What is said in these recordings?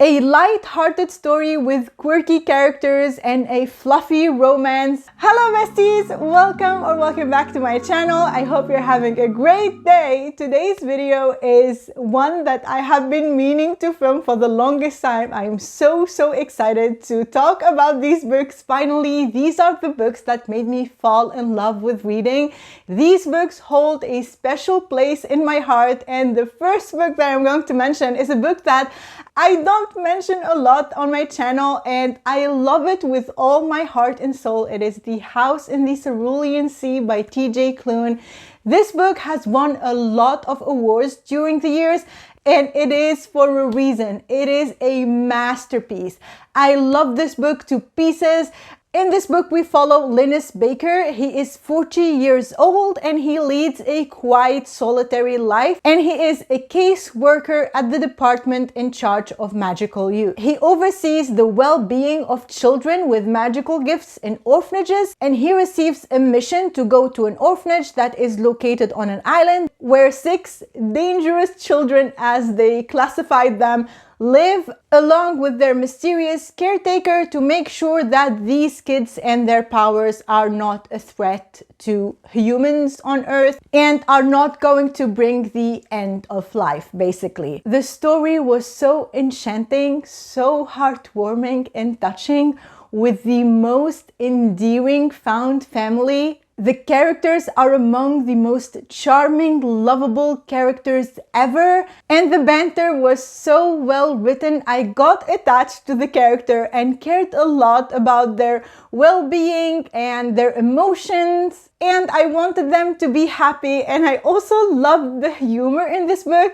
A light-hearted story with quirky characters and a fluffy romance. Hello besties! Welcome back to my channel. I hope you're having a great day. Today's video is one that I have been meaning to film for the longest time. I'm so excited to talk about these books. Finally, these are the books that made me fall in love with reading. These books hold a special place in my heart, and the first book that I'm going to mention is a book that I don't mention a lot on my channel, and I love it with all my heart and soul. It is The House in the Cerulean Sea by T.J. Klune. This book has won a lot of awards during the years, and it is for a reason. It is a masterpiece. I love this book to pieces. In this book, we follow Linus Baker. He is 40 years old and he leads a quiet, solitary life. And he is a caseworker at the department in charge of magical youth. He oversees the well-being of children with magical gifts in orphanages. And he receives a mission to go to an orphanage that is located on an island where 6 dangerous children, as they classified them, live along with their mysterious caretaker to make sure that these kids and their powers are not a threat to humans on Earth and are not going to bring the end of life, basically. The story was so enchanting, so heartwarming and touching, with the most endearing found family. The characters are among the most charming, lovable characters ever, and the banter was so well written. I got attached to the character and cared a lot about their well-being and their emotions, and I wanted them to be happy. And I also loved the humor in this book.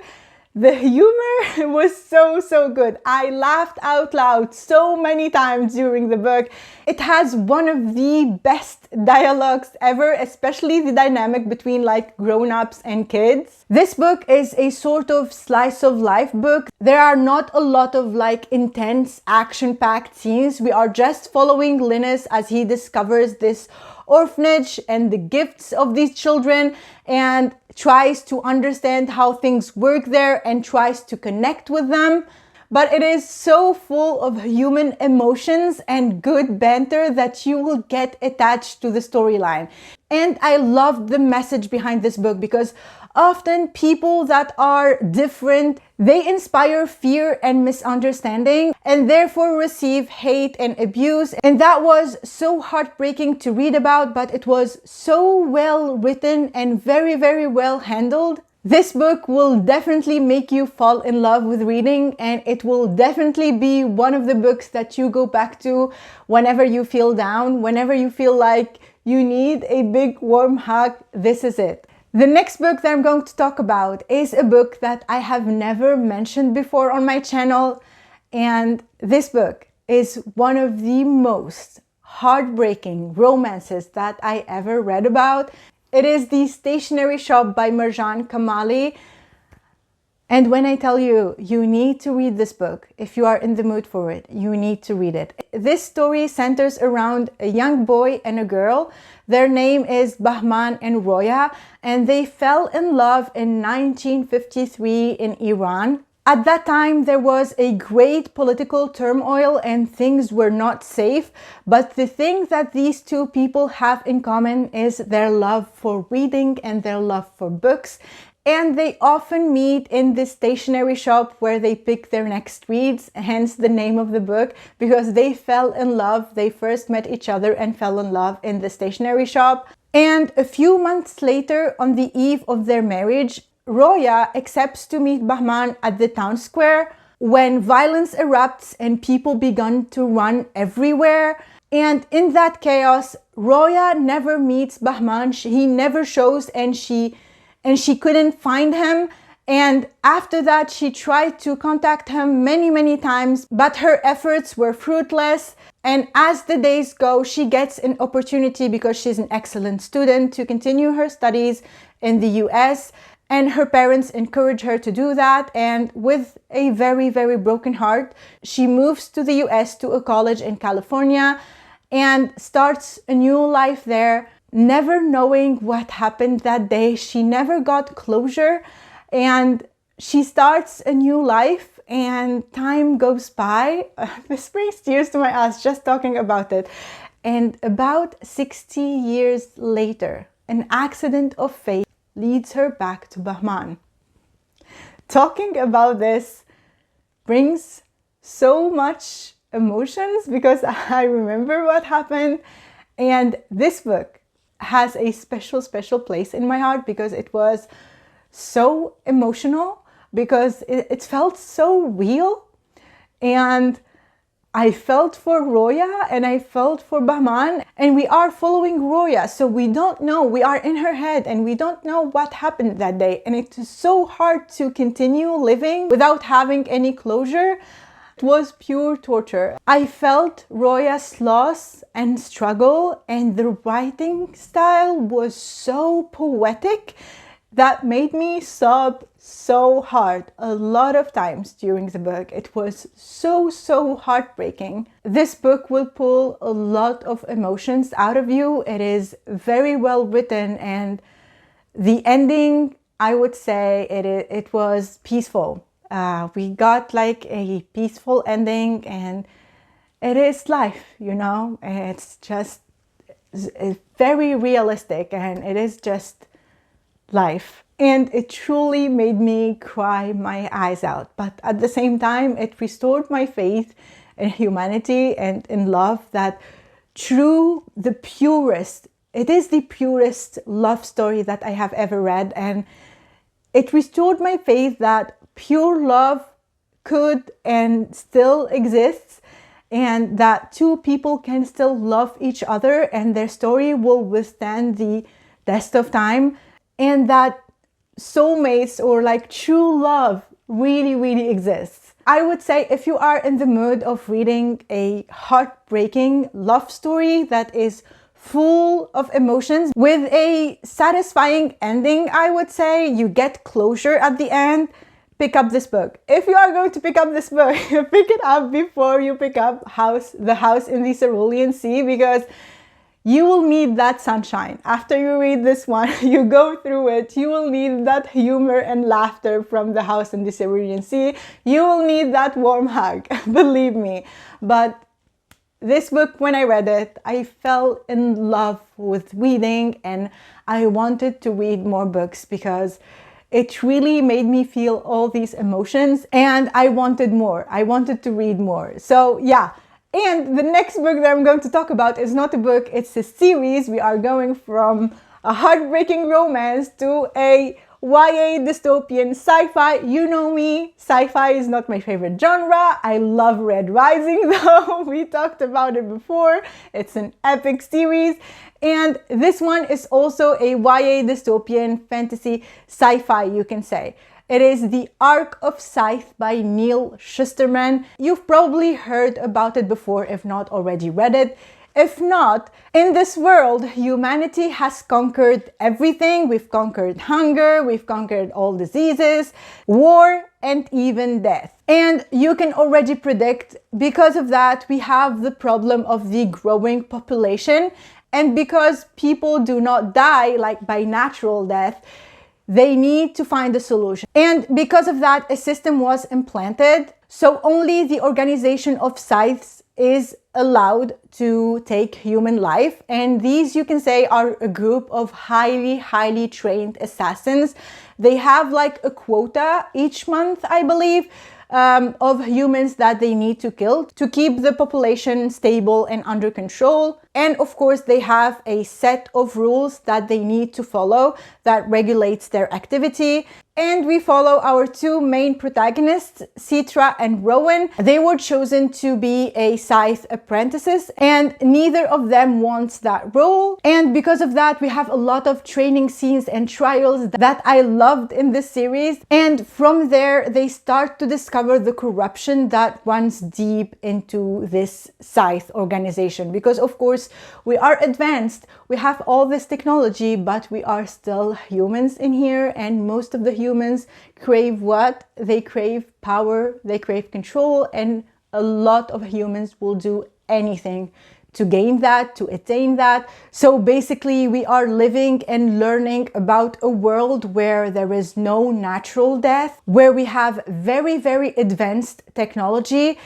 The humor was so good. I laughed out loud so many times during the book. It has one of the best dialogues ever, especially the dynamic between like grown-ups and kids. This book is a sort of slice of life book. There are not a lot of like intense action-packed scenes. We are just following Linus as he discovers this orphanage and the gifts of these children and tries to understand how things work there and tries to connect with them. But it is so full of human emotions and good banter that you will get attached to the storyline. And I love the message behind this book, because often people that are different, they inspire fear and misunderstanding and therefore receive hate and abuse. And that was so heartbreaking to read about, but it was so well written and very well handled. This book will definitely make you fall in love with reading, and it will definitely be one of the books that you go back to whenever you feel down, whenever you feel like you need a big warm hug. This is it. The next book that I'm going to talk about is a book that I have never mentioned before on my channel, and this book is one of the most heartbreaking romances that I ever read about. It is The Stationery Shop by Marjan Kamali. And when I tell you, you need to read this book, if you are in the mood for it, you need to read it. This story centers around a young boy and a girl. Their name is Bahman and Roya, and they fell in love in 1953 in Iran. At that time, there was a great political turmoil and things were not safe. But the thing that these two people have in common is their love for reading and their love for books. And they often meet in this stationery shop where they pick their next reads, hence the name of the book, because they fell in love. They first met each other and fell in love in the stationery shop. And a few months later, on the eve of their marriage, Roya accepts to meet Bahman at the town square when violence erupts and people begun to run everywhere. And in that chaos, Roya never meets Bahman. He never shows, and she couldn't find him. And after that, she tried to contact him many times, but her efforts were fruitless. And as the days go, she gets an opportunity, because she's an excellent student, to continue her studies in the US. And her parents encourage her to do that. And with a very broken heart, she moves to the US to a college in California and starts a new life there, never knowing what happened that day. She never got closure, and she starts a new life and time goes by. This brings tears to my eyes just talking about it. And about 60 years later, an accident of fate leads her back to Bahman. Talking about this brings so much emotions because I remember what happened, and this book has a special place in my heart because it was so emotional, because it felt so real, and I felt for Roya and I felt for Bahman, and we are following Roya, so we don't know, we are in her head and we don't know what happened that day, and it's so hard to continue living without having any closure. It was pure torture. I felt Roya's loss and struggle, and the writing style was so poetic that made me sob so hard a lot of times during the book. It was so heartbreaking. This book will pull a lot of emotions out of you. It is very well written, and the ending, I would say it was peaceful. We got like a peaceful ending, and it is life, you know. It's just it's very realistic, and it is just life. And it truly made me cry my eyes out. But at the same time, it restored my faith in humanity and in love, that it is the purest love story that I have ever read. And it restored my faith that pure love could and still exists, and that two people can still love each other and their story will withstand the test of time, and that soulmates or like true love really exists. I would say if you are in the mood of reading a heartbreaking love story that is full of emotions with a satisfying ending, I would say you get closure at the end, pick up this book. If you are going to pick up this book, pick it up before you pick up The House in the Cerulean Sea, because you will need that sunshine. After you read this one, you go through it, you will need that humor and laughter from The House in the Cerulean Sea. You will need that warm hug, believe me. But this book, when I read it, I fell in love with reading, and I wanted to read more books because it really made me feel all these emotions, and I wanted more. I wanted to read more. So yeah. And the next book that I'm going to talk about is not a book, it's a series. We are going from a heartbreaking romance to a YA dystopian sci-fi. You know me, sci-fi is not my favorite genre. I love Red Rising though. We talked about it before. It's an epic series. And this one is also a YA dystopian fantasy sci-fi, you can say. It is The Arc of Scythe by Neil Schusterman. You've probably heard about it before, if not already read it. If not, in this world, humanity has conquered everything. We've conquered hunger, we've conquered all diseases, war, and even death. And you can already predict, because of that, we have the problem of the growing population. And because people do not die like by natural death, they need to find a solution. And because of that, a system was implanted. So only the organization of Scythes is allowed to take human life. And these, you can say, are a group of highly trained assassins. They have like a quota each month, I believe, of humans that they need to kill to keep the population stable and under control. And of course, they have a set of rules that they need to follow that regulates their activity. And we follow our two main protagonists, Citra and Rowan. They were chosen to be a Scythe apprentices, and neither of them wants that role. And because of that, we have a lot of training scenes and trials that I loved in this series. And from there, they start to discover the corruption that runs deep into this Scythe organization. Because of course, we are advanced, we have all this technology, but we are still humans in here, and most of the humans crave what? They crave power, they crave control, and a lot of humans will do anything to gain that, to attain that. So basically, we are living and learning about a world where there is no natural death, where we have very, very advanced technology,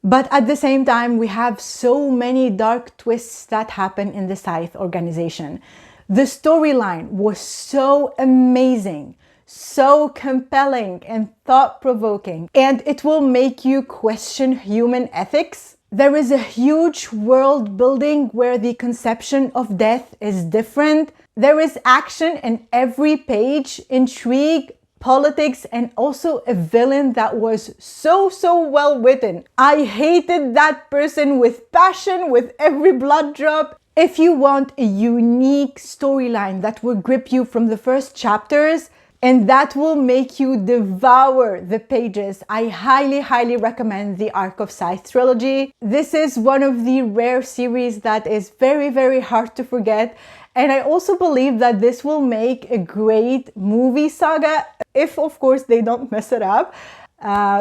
but at the same time, we have so many dark twists that happen in the Scythe organization. The storyline was so amazing, so compelling and thought-provoking, and it will make you question human ethics. There is a huge world building where the conception of death is different. There is action in every page, intrigue, politics, and also a villain that was so well written. I hated that person with passion, with every blood drop. If you want a unique storyline that will grip you from the first chapters, and that will make you devour the pages, I highly recommend the Arc of Scythe trilogy. This is one of the rare series that is very hard to forget. And I also believe that this will make a great movie saga, if of course they don't mess it up.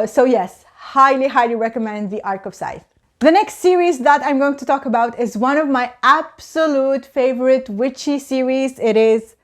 So yes, highly recommend the Arc of Scythe. The next series that I'm going to talk about is one of my absolute favorite witchy series. It is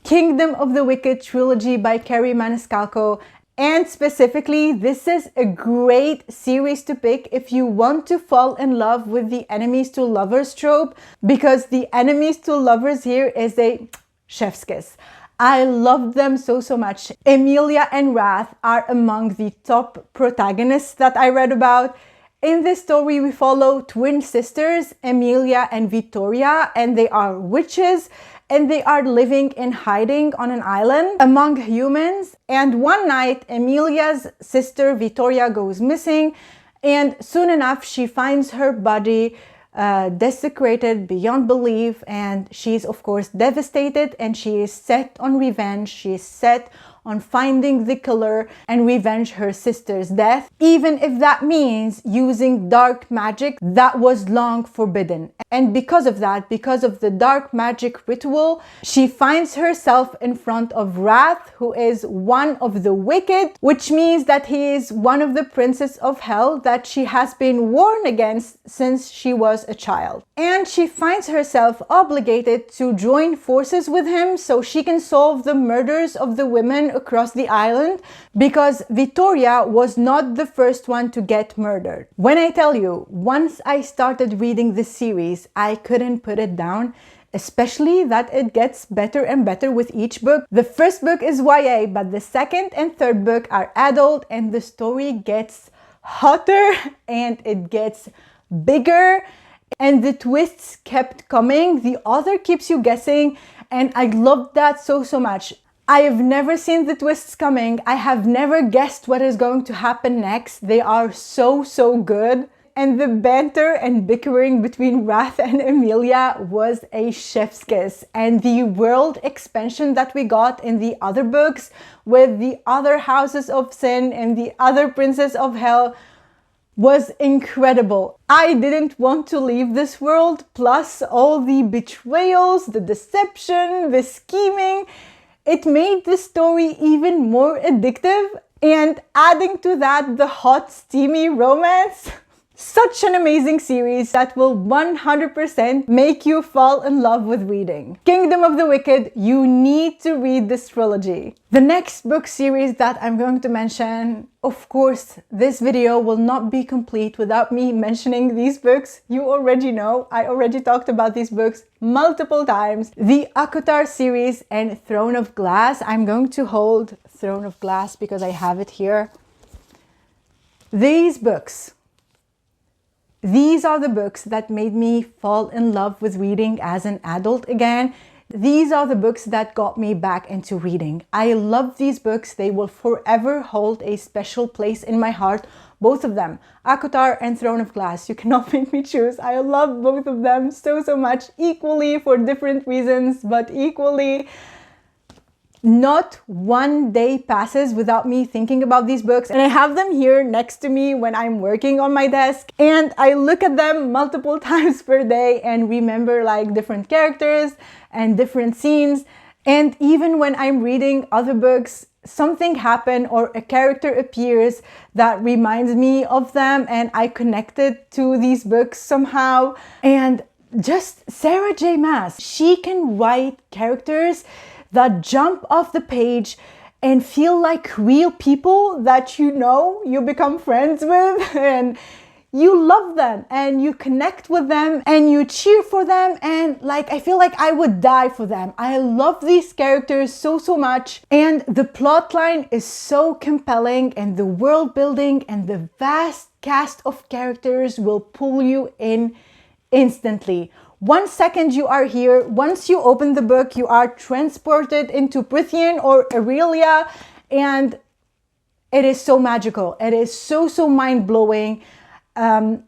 Kingdom of the Wicked trilogy by Kerri Maniscalco. And specifically, this is a great series to pick if you want to fall in love with the enemies to lovers trope, because the enemies to lovers here is a chef's kiss. I love them so much. Emilia and Wrath are among the top protagonists that I read about. In this story, we follow twin sisters, Emilia and Vittoria, and they are witches, and they are living in hiding on an island among humans. And one night, Emilia's sister Vittoria goes missing, and soon enough she finds her body desecrated beyond belief, and she's of course devastated, and she is set on revenge. She is set on finding the killer and revenge her sister's death, even if that means using dark magic that was long forbidden. And because of that, because of the dark magic ritual, she finds herself in front of Wrath, who is one of the wicked, which means that he is one of the princes of hell that she has been warned against since she was a child. And she finds herself obligated to join forces with him so she can solve the murders of the women across the island, because Vittoria was not the first one to get murdered. When I tell you, once I started reading this series, I couldn't put it down, especially that it gets better and better with each book. The first book is YA, but the second and third book are adult, and the story gets hotter and it gets bigger, and the twists kept coming. The author keeps you guessing, and I loved that so much. I have never seen the twists coming. I have never guessed what is going to happen next. They are so good. And the banter and bickering between Wrath and Emilia was a chef's kiss. And the world expansion that we got in the other books with the other houses of sin and the other princes of hell was incredible. I didn't want to leave this world, plus all the betrayals, the deception, the scheming. It made the story even more addictive, and adding to that the hot, steamy romance. Such an amazing series that will 100% make you fall in love with reading. Kingdom of the Wicked, you need to read this trilogy. The next book series that I'm going to mention, of course, this video will not be complete without me mentioning these books. You already know, I already talked about these books multiple times. The ACOTAR series and Throne of Glass. I'm going to hold Throne of Glass because I have it here. These are the books that made me fall in love with reading as an adult again. These are the books that got me back into reading. I love these books. They will forever hold a special place in my heart. Both of them, ACOTAR and Throne of Glass. You cannot make me choose. I love both of them so much, equally for different reasons, but equally. Not one day passes without me thinking about these books, and I have them here next to me when I'm working on my desk, and I look at them multiple times per day and remember like different characters and different scenes. And even when I'm reading other books, something happen or a character appears that reminds me of them and I connected to these books somehow. And just Sarah J. Maas, she can write characters that jump off the page and feel like real people that you become friends with, and you love them and you connect with them and you cheer for them, and like I feel like I would die for them. I love these characters so much, and the plot line is so compelling, and the world building and the vast cast of characters will pull you in instantly. 1 second you are here, once you open the book, you are transported into Prithian or Aurelia, and it is so magical. It is so mind-blowing.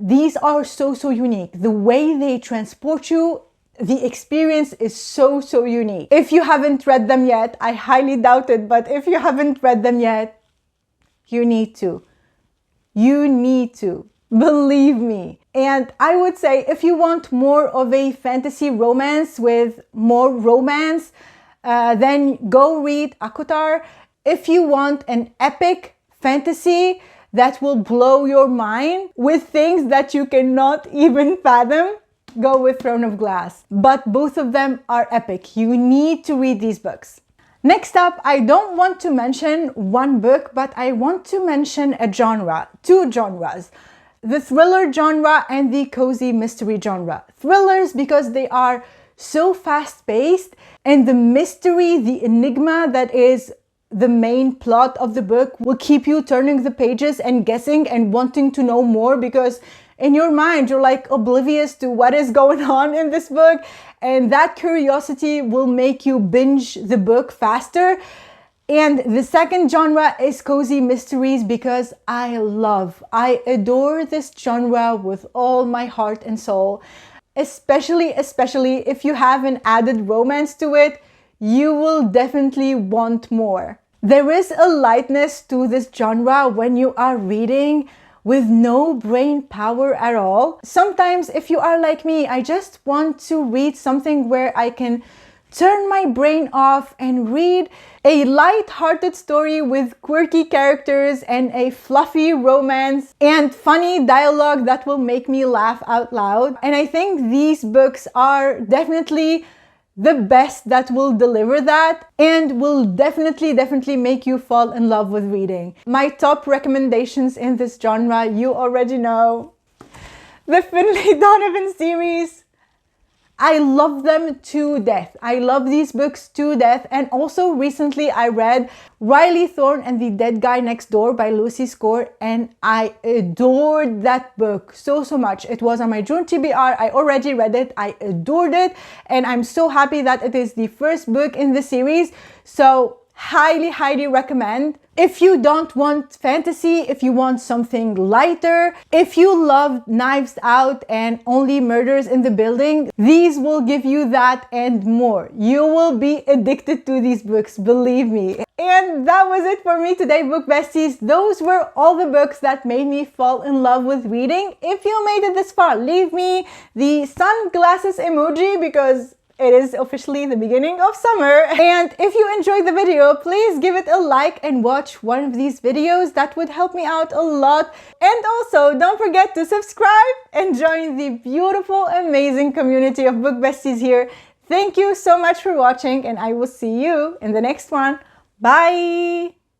These are so unique. The way they transport you, the experience is so unique. If you haven't read them yet, I highly doubt it, but if you haven't read them yet, you need to. You need to. Believe me. And I would say if you want more of a fantasy romance with more romance, then go read ACOTAR. If you want an epic fantasy that will blow your mind with things that you cannot even fathom, go with Throne of Glass. But both of them are epic. You need to read these books. Next up, I don't want to mention one book, but I want to mention a genre, 2 genres. The thriller genre and the cozy mystery genre. Thrillers because they are so fast-paced, and the mystery, the enigma that is the main plot of the book will keep you turning the pages and guessing and wanting to know more, because in your mind you're like oblivious to what is going on in this book, and that curiosity will make you binge the book faster. And the second genre is cozy mysteries because I adore this genre with all my heart and soul. Especially if you have an added romance to it, you will definitely want more. There is a lightness to this genre when you are reading with no brain power at all. Sometimes if you are like me, I just want to read something where I can turn my brain off and read a light-hearted story with quirky characters and a fluffy romance and funny dialogue that will make me laugh out loud. And I think these books are definitely the best that will deliver that and will definitely make you fall in love with reading. My top recommendations in this genre, you already know. The Finlay Donovan series. I love them to death. I love these books to death. And also recently I read Riley Thorn and the Dead Guy Next Door by Lucy Score, and I adored that book so much. It was on my June TBR. I already read it. I adored it, and I'm so happy that it is the first book in the series. So highly recommend. If you don't want fantasy, if you want something lighter, if you love Knives Out and Only Murders in the Building, these will give you that and more. You will be addicted to these books, believe me. And that was it for me today, book besties. Those were all the books that made me fall in love with reading. If you made it this far, leave me the sunglasses emoji because it is officially the beginning of summer. And if you enjoyed the video, please give it a like and watch one of these videos. That would help me out a lot. And also, don't forget to subscribe and join the beautiful, amazing community of book besties here. Thank you so much for watching, and I will see you in the next one. Bye!